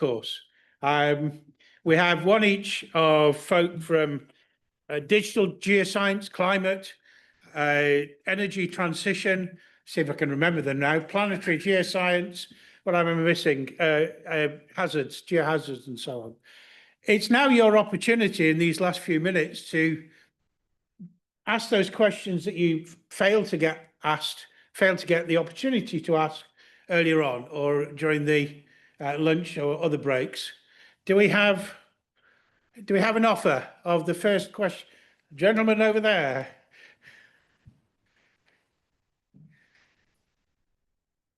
course. We have one each of folk from digital geoscience, climate, energy transition, see if I can remember them now, planetary geoscience, what I'm missing, hazards, geohazards and so on. It's now your opportunity in these last few minutes to ask those questions that you failed to get asked, failed to get the opportunity to ask earlier on or during the lunch or other breaks. Do we have an offer of the first question? Gentleman over there.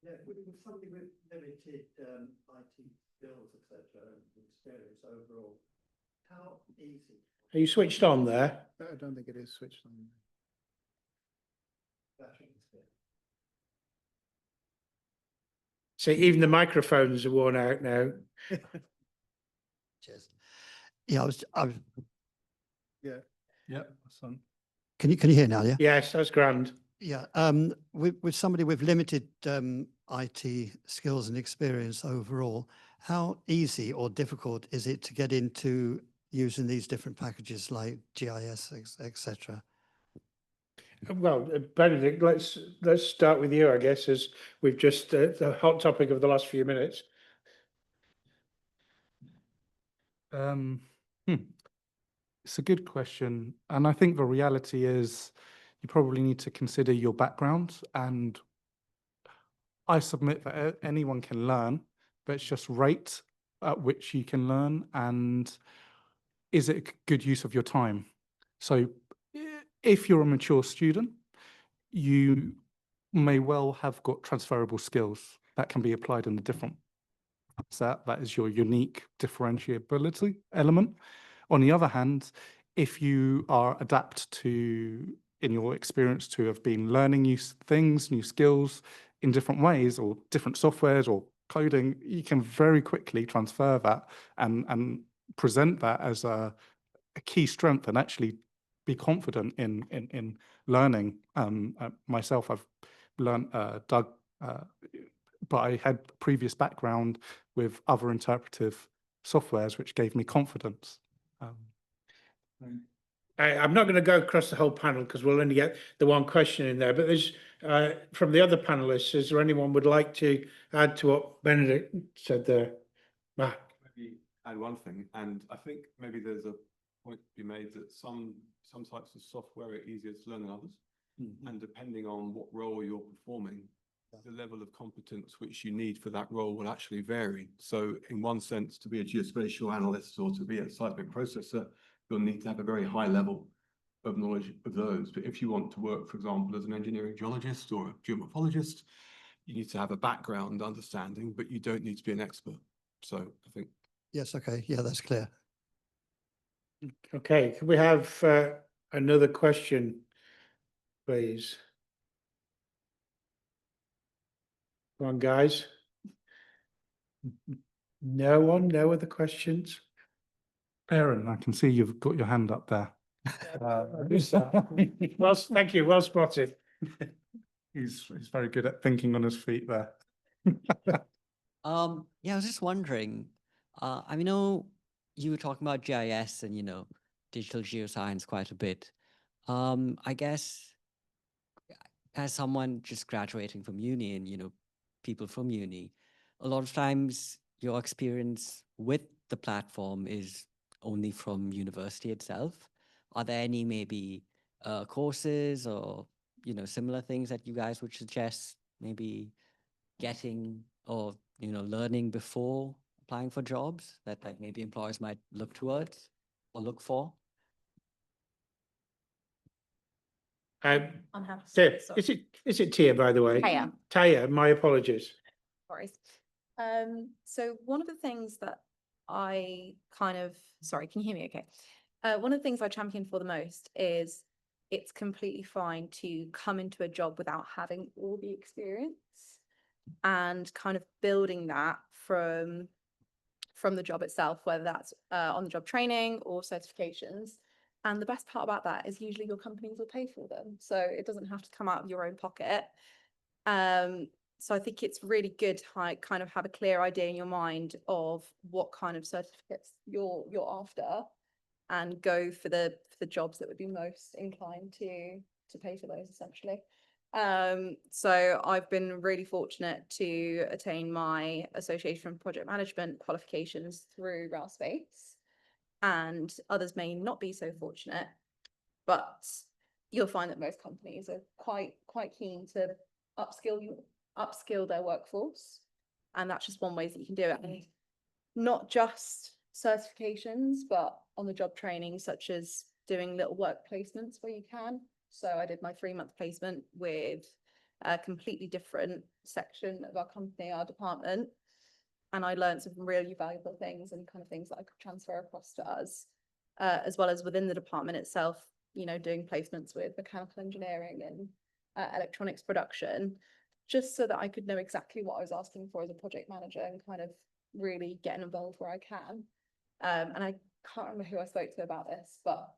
Yeah, with somebody with limited IT skills, etc., and experience overall, how easy? Are you switched on there? I don't think it is switched on. See, even the microphones are worn out now. Cheers. Yeah, I was. Yeah. That's on. Can you hear now? Yeah. Yes, that's grand. Yeah. With somebody with limited IT skills and experience overall, how easy or difficult is it to get into using these different packages like GIS, etc.? Well, Benedict, let's start with you, I guess, as we've just the hot topic of the last few minutes. It's a good question, and I think the reality is you probably need to consider your background, and I submit that anyone can learn, but it's just rate at which you can learn, and is it a good use of your time? So if you're a mature student, you may well have got transferable skills that can be applied in a different that is your unique differentiability element. On the other hand, if you are adapt to, in your experience, to have been learning new things, new skills in different ways or different softwares or coding, you can very quickly transfer that and present that as a key strength and actually be confident in learning. Myself, I've learned Doug, but I had previous background with other interpretive softwares, which gave me confidence. I'm not going to go across the whole panel because we'll only get the one question in there, but there's from the other panelists, is there anyone would like to add to what Benedict said there? Matt. Maybe add one thing, and I think maybe there's a point to be made that some types of software are easier to learn than others. And depending on what role you're performing, the level of competence which you need for that role will actually vary. So in one sense, to be a geospatial analyst or to be a seismic processor, you'll need to have a very high level of knowledge of those. But if you want to work, for example, as an engineering geologist or a geomorphologist, you need to have a background understanding, but you don't need to be an expert. So I think. Yes, okay. Yeah, that's clear. Okay, can we have another question, please? Come on, guys. No one? No other questions? Aaron, I can see you've got your hand up there. Well, thank you. Well spotted. He's very good at thinking on his feet there. Yeah, I was just wondering, I know you were talking about GIS and, digital geoscience quite a bit. I guess as someone just graduating from uni and, people from uni, a lot of times your experience with the platform is only from university itself. Are there any maybe courses or, similar things that you guys would suggest maybe getting or, learning before applying for jobs that like maybe employers might look towards or look for? Tia, is it Tia, by the way? Taya. Taya, my apologies. Sorry. So one of the things that sorry, can you hear me okay? One of the things I champion for the most is it's completely fine to come into a job without having all the experience and kind of building that from the job itself, whether that's on the job training or certifications. And the best part about that is usually your companies will pay for them. So it doesn't have to come out of your own pocket. So I think it's really good to kind of have a clear idea in your mind of what kind of certificates you're after, and go for the jobs that would be most inclined to pay for those, essentially. So I've been really fortunate to attain my Association of Project Management qualifications through Railspace, and others may not be so fortunate, but you'll find that most companies are quite keen to upskill their workforce, and that's just one way that you can do it. And not just certifications, but on the job training, such as doing little work placements where you can. So I did my 3-month placement with a completely different section of our company, our department, and I learned some really valuable things and kind of things that I could transfer across to us, as well as within the department itself, you know, doing placements with mechanical engineering and electronics production, just so that I could know exactly what I was asking for as a project manager and kind of really getting involved where I can. And I can't remember who I spoke to about this, but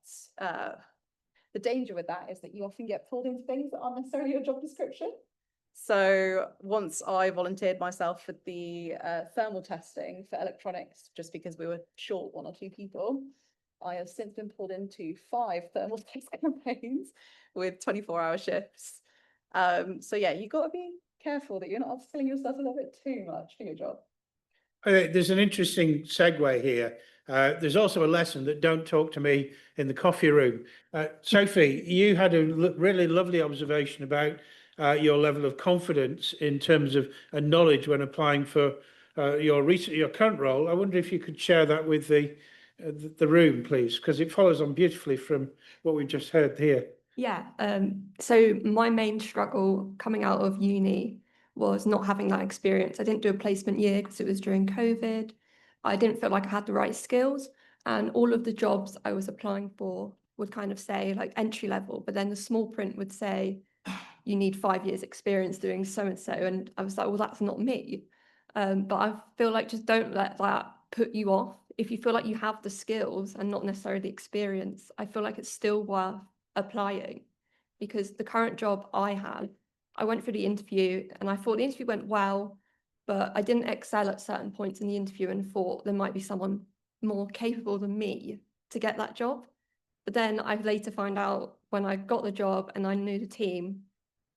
the danger with that is that you often get pulled into things that aren't necessarily your job description. So once I volunteered myself for the thermal testing for electronics, just because we were short 1 or 2 people, I have since been pulled into 5 thermal test campaigns with 24-hour shifts. So yeah, you've got to be careful that you're not upskilling yourself a little bit too much for your job. There's an interesting segue here. There's also a lesson that don't talk to me in the coffee room. Sophie, you had a really lovely observation about your level of confidence in terms of knowledge when applying for your current role. I wonder if you could share that with the room, please, because it follows on beautifully from what we just heard here. Yeah, so my main struggle coming out of uni was not having that experience. I didn't do a placement year because it was during COVID. I didn't feel like I had the right skills, and all of the jobs I was applying for would kind of say like entry level, but then the small print would say you need 5 years experience doing so and so, and I was like, well, that's not me. But I feel like just don't let that put you off. If you feel like you have the skills and not necessarily the experience, I feel like it's still worth applying, because the current job I had, I went for the interview and I thought the interview went well, but I didn't excel at certain points in the interview and thought there might be someone more capable than me to get that job. But then I later find out when I got the job and I knew the team,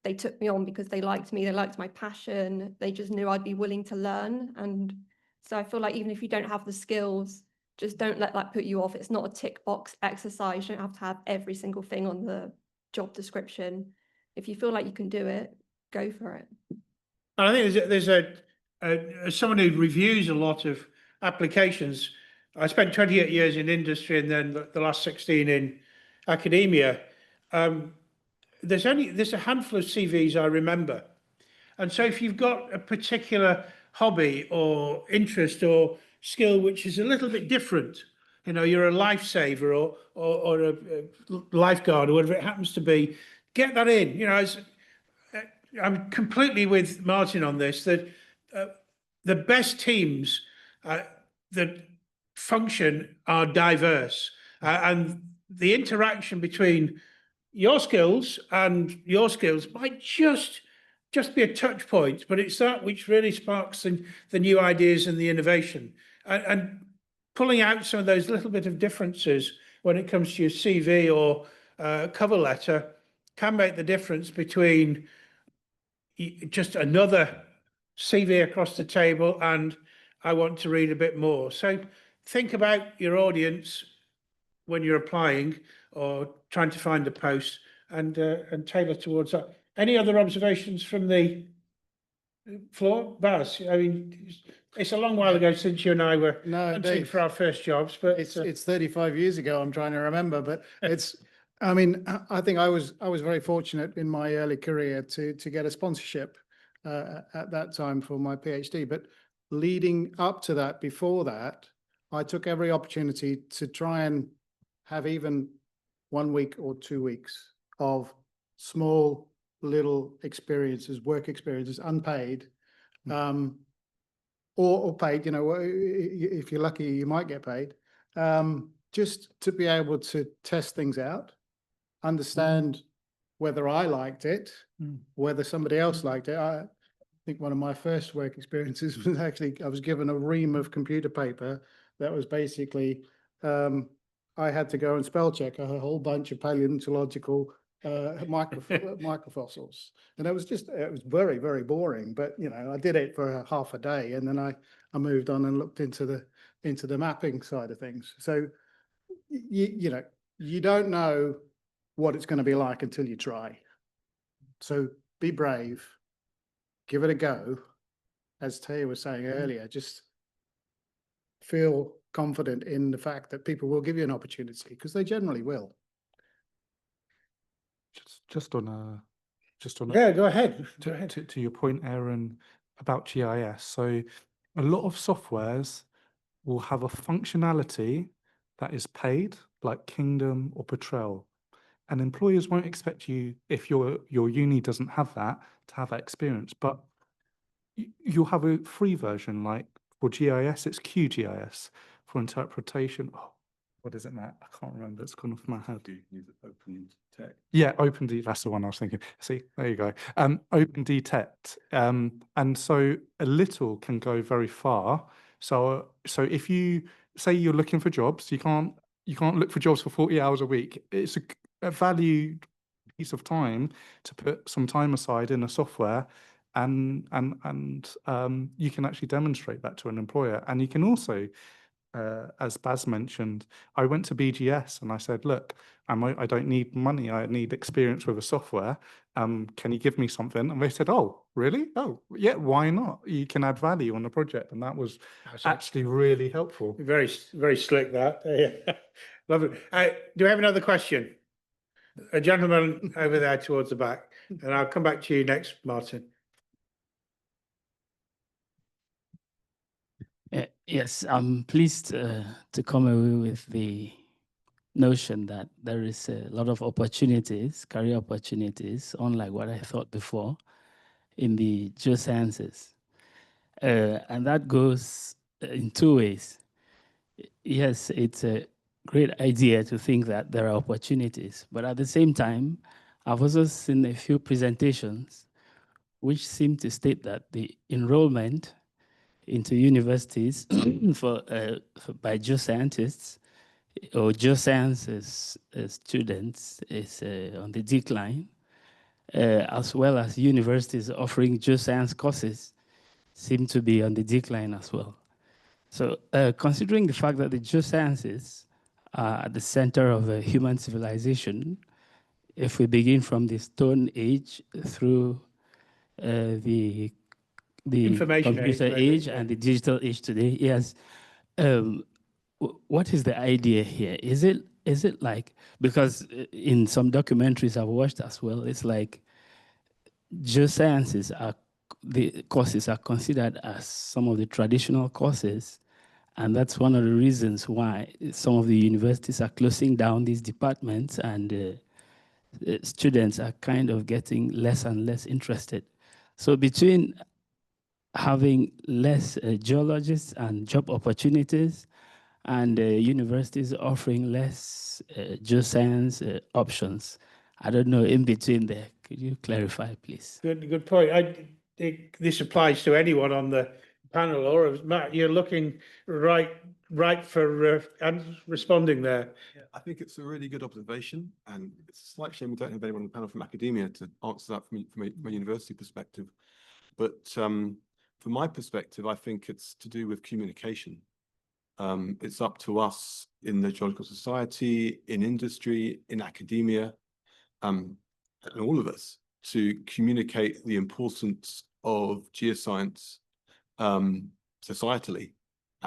they took me on because they liked me, they liked my passion, they just knew I'd be willing to learn. And so I feel like even if you don't have the skills, just don't let that put you off. It's not a tick box exercise. You don't have to have every single thing on the job description. If you feel like you can do it, go for it. I think there's someone who reviews a lot of applications. I spent 28 years in industry and then the last 16 in academia. There's a handful of CVs I remember. And so if you've got a particular hobby or interest or skill which is a little bit different, you know, you're a lifesaver or a lifeguard or whatever it happens to be, get that in. You know, I'm completely with Martin on this, that the best teams that function are diverse, and the interaction between your skills and your skills might just be a touch point, but it's that which really sparks the new ideas and the innovation, and pulling out some of those little bit of differences when it comes to your CV or cover letter can make the difference between just another CV across the table and I want to read a bit more. So think about your audience when you're applying or trying to find a post, and tailor towards that. Any other observations from the floor? Baz, I mean, it's a long while ago since you and I were hunting Dave, for our first jobs, but it's 35 years ago. I'm trying to remember, but I mean, I think I was very fortunate in my early career to get a sponsorship at that time for my PhD. But leading up to that, before that, I took every opportunity to try and have even 1 week or 2 weeks of small little experiences, work experiences, unpaid, or paid. You know, if you're lucky, you might get paid. Just to be able to test things out, understand whether I liked it, whether somebody else liked it. think one of my first work experiences was actually, I was given a ream of computer paper that was basically, I had to go and spell check a whole bunch of paleontological microfossils. And it was very, very boring, but you know, I did it for half a day and then I moved on and looked into the mapping side of things. So, you know, you don't know what it's going to be like until you try. So be brave, give it a go. As Taya was saying earlier, just feel confident in the fact that people will give you an opportunity, because they generally will. Just on a Yeah, go ahead. Go ahead. to your point, Aaron, about GIS. So a lot of softwares will have a functionality that is paid, like Kingdom or Petrel. And employers won't expect you, if your uni doesn't have that, to have that experience. But you'll have a free version, like for GIS, it's QGIS. For interpretation, oh, what is it, Matt? I can't remember. It's gone off my head. Do you use OpenText? Yeah, OpenD, that's the one I was thinking. See, there you go. OpenDetect. And so a little can go very far. So if you say you're looking for jobs, you can't look for jobs for 40 hours a week. It's a valued piece of time to put some time aside in a software, and you can actually demonstrate that to an employer. And you can also, as Baz mentioned, I went to BGS and I said, look, I don't need money, I need experience with a software. Can you give me something? And they said, oh, really? Oh, yeah, why not? You can add value on the project. And that was actually really helpful. Very, very slick that. Yeah. Lovely. Do we have another question? A gentleman over there towards the back, and I'll come back to you next, Martin. Yes, I'm pleased to come away with the notion that there is a lot of opportunities, career opportunities, unlike what I thought before, in the geosciences. And that goes in two ways. Yes, it's a great idea to think that there are opportunities, but at the same time, I've also seen a few presentations which seem to state that the enrollment into universities by geoscientists or geosciences students is on the decline, as well as universities offering geoscience courses seem to be on the decline as well. So considering the fact that the geosciences are at the center of human civilization, if we begin from the Stone Age through the Information computer age, age and the digital age today, yes. What is the idea here? Is it like, because in some documentaries I've watched as well, it's like geosciences the courses are considered as some of the traditional courses, and that's one of the reasons why some of the universities are closing down these departments, and students are kind of getting less and less interested. So between having less geologists and job opportunities, and universities offering less geoscience options, I don't know, in between there. Could you clarify, please? Good point. I think this applies to anyone on the panel, or Matt, you're looking right for responding there. Yeah, I think it's a really good observation, and it's a slight shame we don't have anyone on the panel from academia to answer that from a university perspective. But from my perspective, I think it's to do with communication. It's up to us in the Geological Society, in industry, in academia, and all of us to communicate the importance of geoscience societally.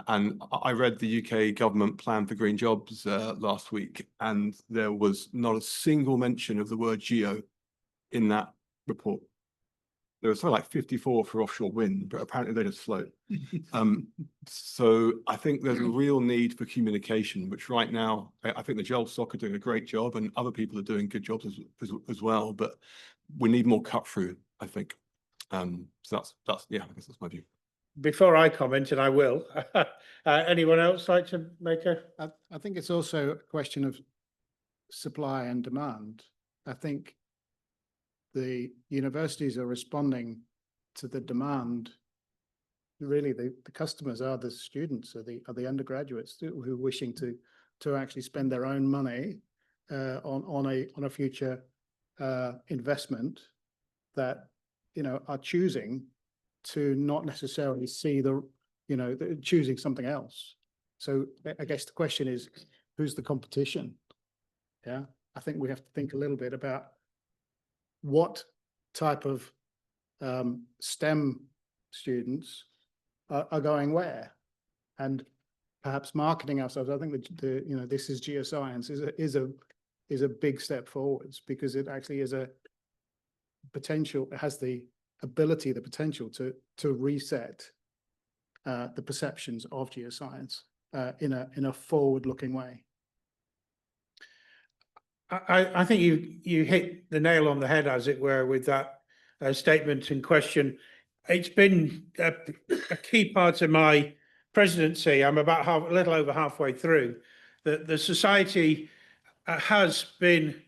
And I read the UK government plan for green jobs last week, and there was not a single mention of the word geo in that report. There was something like 54 for offshore wind, but apparently they just float. So I think there's a real need for communication, which right now, I think the GeolSoc are doing a great job and other people are doing good jobs as well, but we need more cut through, I think. So that's yeah, I guess that's my view. Before I comment, and I will, anyone else like to make I think it's also a question of supply and demand. I think the universities are responding to the demand, really the customers are the students, are the undergraduates who are wishing to actually spend their own money on a future investment that, you know, are choosing to not necessarily see choosing something else. So I guess the question is, who's the competition? Yeah, I think we have to think a little bit about what type of STEM students are going where, and perhaps marketing ourselves. I think that this is geoscience is a big step forwards, because it actually is a potential. It has the ability, the potential to reset the perceptions of geoscience in a forward-looking way. I think you hit the nail on the head, as it were, with that statement in question. It's been a key part of my presidency. I'm about a little over halfway through. The society has been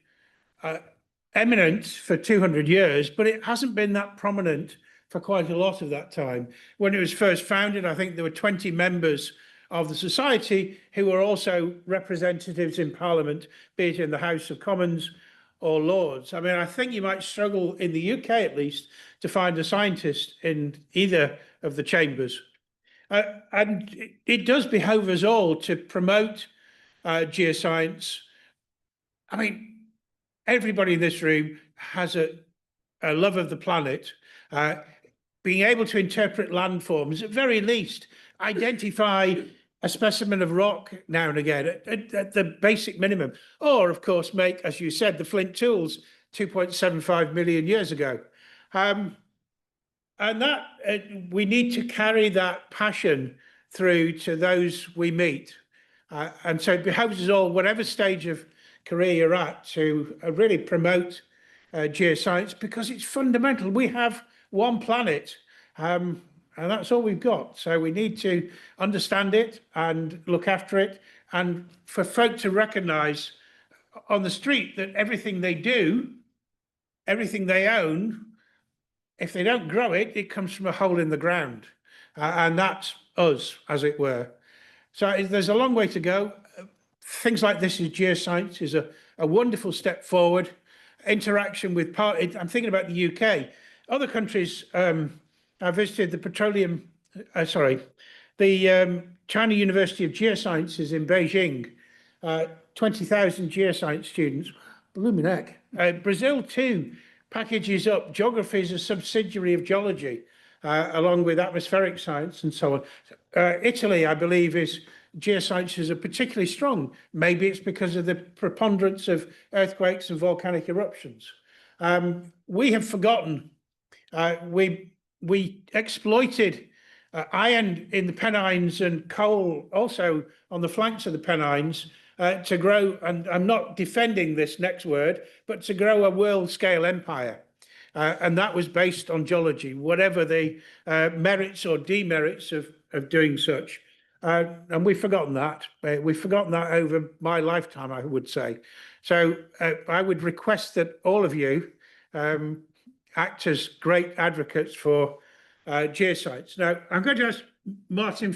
eminent for 200 years, but it hasn't been that prominent for quite a lot of that time. When it was first founded, I think there were 20 members of the society who were also representatives in Parliament, be it in the House of Commons or Lords. I mean, I think you might struggle in the UK, at least, to find a scientist in either of the chambers. And it does behove us all to promote geoscience. I mean, everybody in this room has a love of the planet. Being able to interpret landforms, at very least, identify a specimen of rock now and again at the basic minimum. Or, of course, make, as you said, the flint tools 2.75 million years ago. And that we need to carry that passion through to those we meet. And so it behoves us all, whatever stage of career you're at, to really promote geoscience, because it's fundamental. We have one planet, and that's all we've got. So we need to understand it and look after it, and for folk to recognise on the street that everything they do, everything they own, if they don't grow it, it comes from a hole in the ground. And that's us, as it were. So there's a long way to go. Things like this is geoscience is a wonderful step forward. Interaction with I'm thinking about the UK. Other countries, I visited the China University of Geosciences in Beijing, 20,000 geoscience students, blooming heck. Brazil too packages up geography as a subsidiary of geology, along with atmospheric science and so on. Italy, I believe, geosciences are particularly strong. Maybe it's because of the preponderance of earthquakes and volcanic eruptions. We have forgotten. We exploited iron in the Pennines and coal also on the flanks of the Pennines to grow, and I'm not defending this next word, but to grow a world-scale empire. And that was based on geology, whatever the merits or demerits of doing such. And we've forgotten that. We've forgotten that over my lifetime, I would say. So I would request that all of you act as great advocates for geoscience. Now, I'm going to ask Martin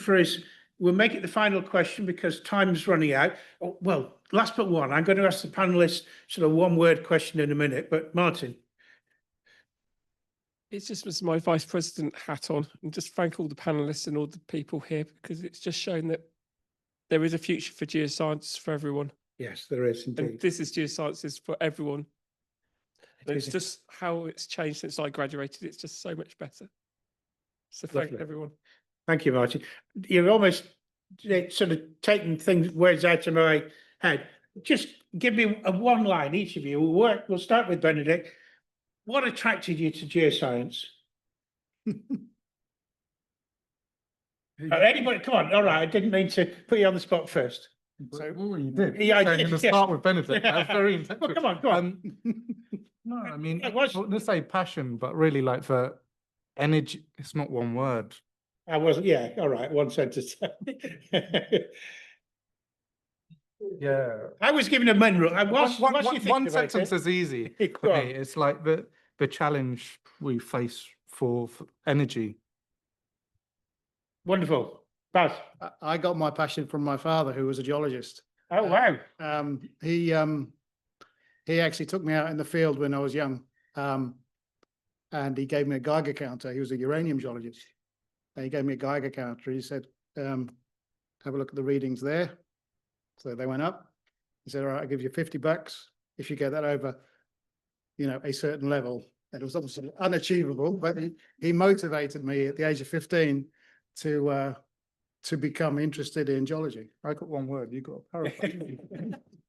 we'll make it the final question because time's running out. Oh, well, last but one, I'm going to ask the panelists sort of one-word question in a minute, but Martin. It's just with my vice president hat on, and just thank all the panelists and all the people here, because it's just shown that there is a future for geoscience for everyone. Yes, there is indeed. And this is geosciences for everyone. It's just how it's changed since I graduated. It's just so much better. So thank everyone. Thank you, Martin. You're almost sort of taking words out of my head. Just give me a one line, each of you. We'll start with Benedict. What attracted you to geoscience? Anybody? Come on. All right. I didn't mean to put you on the spot first. So, you did. Yeah, I'm going to start with Benedict. That's very well, come on, go on. No, I mean, I wouldn't say passion, but really like for energy. It's not one word. I wasn't. Yeah. All right. One sentence. Yeah. I was given a mineral. One sentence is easy for me. It's like the challenge we face for energy. Wonderful. Baz? I got my passion from my father, who was a geologist. Oh, wow. He actually took me out in the field when I was young. And he gave me a Geiger counter. He was a uranium geologist. And he gave me a Geiger counter. He said, have a look at the readings there. So they went up. He said, all right, I'll give you $50 if you get that over, a certain level. And it was obviously unachievable, but he motivated me at the age of 15 to become interested in geology. I got one word, you got a paraphrase.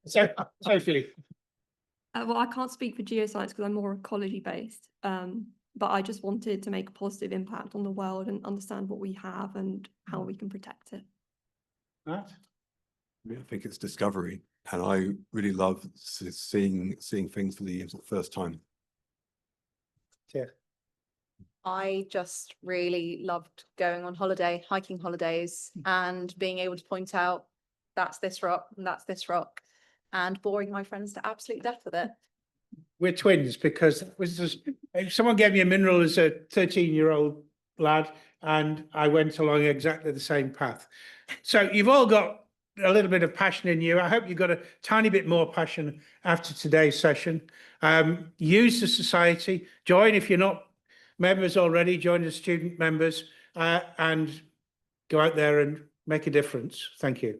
So, Sophie? Well, I can't speak for geoscience because I'm more ecology based. But I just wanted to make a positive impact on the world and understand what we have and how we can protect it. Matt? I think it's discovery, and I really love seeing things for the first time. Yeah. I just really loved going on holiday, hiking holidays, and being able to point out that's this rock and that's this rock, and boring my friends to absolute death with it. We're twins because someone gave me a mineral as a 13-year-old lad, and I went along exactly the same path. So you've all got a little bit of passion in you. I hope you've got a tiny bit more passion after today's session. Use the society, join if you're not members already, join the student members, and go out there and make a difference. Thank you.